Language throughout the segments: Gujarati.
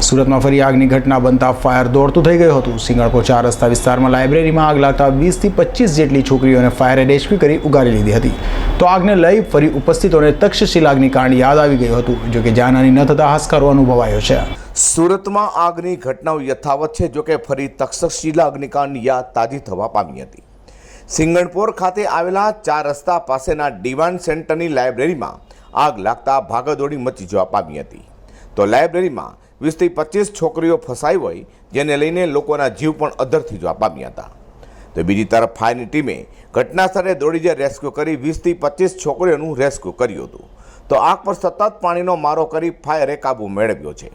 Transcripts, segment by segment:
સુરતમાં ફરી આગની ઘટના બનતા ફાયર દોડતું થઈ ગયું હતું। સિંગણપોર 4 રસ્તા વિસ્તારમાં લાઇબ્રેરીમાં આગ લાગતા 20 થી 25 જેટલી છોકરીઓને ફાયરે રેસ્ક્યુ કરી ઉગારી લીધી હતી। તો આગને લઈ ફરી ઉપસ્થિતોને તક્ષશિલા અગ્નિકાંડ યાદ આવી ગયું હતું, જો કે જાનહાનિ ન થતા હાશકારો અનુભવાયો છે। સુરતમાં આગની ઘટનાઓ યથાવત છે, જો કે ફરી તક્ષશિલા અગ્નિકાંડ યાદ તાજી થવા પામી હતી। સિંગણપોર ખાતે આવેલા 4 રસ્તા પાસેના ડિવાન સેન્ટરની લાઇબ્રેરીમાં આગ લાગતા ભાગદોડી મચી જવા પામી હતી। તો લાઇબ્રેરીમાં 20 થી 25 છોકરીઓ ફસાઈ હોય, જેને લઈને લોકોના જીવ પણ અદ્ધર જવા પામ્યા હતા। તો બીજી તરફ ફાયરની ટીમે ઘટના સ્થળે દોડી જઈ રેસ્ક્યુ કરી 20 થી 25 છોકરીઓનું રેસ્ક્યુ કર્યું હતું। તો આગ પર સતત પાણીનો મારો કરી ફાયરે કાબુ મેળવ્યો છે।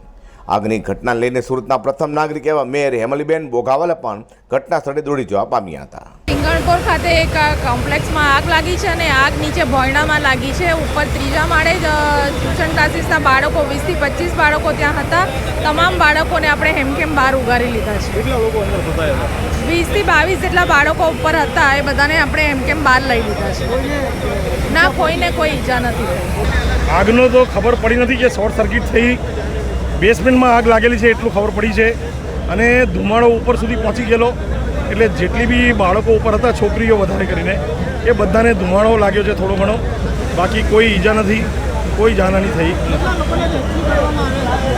આગની ઘટના લઈને સુરતના પ્રથમ નાગરિક એવા મેયર હેમલીબેન બોગાવાલા પણ ઘટના સ્થળે દોડી જવા પામ્યા હતા। સિંગણપોર ખાતે એક કોમ્પ્લેક્સમાં આગ લાગી છે અને આગ નીચે ભોયણામાં લાગી છે। ઉપર 3જા માળે ટ્યુશન ક્લાસીસના બાળકો 20 થી 25 બાળકો ત્યાં હતા। તમામ બાળકોને આપણે હેમખેમ બહાર ઉગારી લીધા છે। કેટલા લોકો અંદર ફસાયા હતા? 20 થી 22 જેટલા બાળકો ઉપર હતા, એ બધાને આપણે હેમખેમ બહાર લઈ લીધા છે। ના, કોઈને કોઈ ઈજા નથી થઈ। આગનો તો ખબર પડી નથી કે શોર્ટ સર્કિટ થઈ, બેસમેન્ટમાં આગ લાગેલી છે એટલું ખબર પડી છે અને ધુમાડો ઉપર સુધી પહોંચી ગયેલો, એટલે જેટલી બી બાળકો ઉપર હતા, છોકરીઓ વધારે કરીને, એ બધાને ધુમાડો લાગ્યો છે થોડો ઘણો, બાકી કોઈ ઈજા નથી, કોઈ જાનહાનિ થઈ નથી।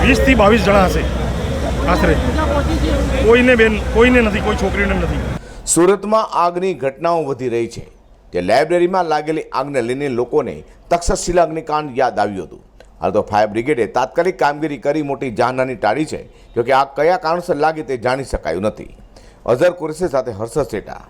20 થી 22 જણા હશે આશરે, કોઈને નથી, કોઈ છોકરીઓને નથી। સુરતમાં આગની ઘટનાઓ વધી રહી છે, તે લાઇબ્રેરીમાં લાગેલી આગને લઈને લોકોને તક્ષશિલા અગ્નિકાંડ યાદ આવ્યું હતું। હાલ તો ફાયર બ્રિગેડે તાત્કાલિક કામગીરી કરી મોટી જાનહાનિ ટાળી છે, જોકે આગ કયા કારણસર લાગી તે જાણી શકાયું નથી। અઝર કુરેશી સાથે હર્ષદ સેટા।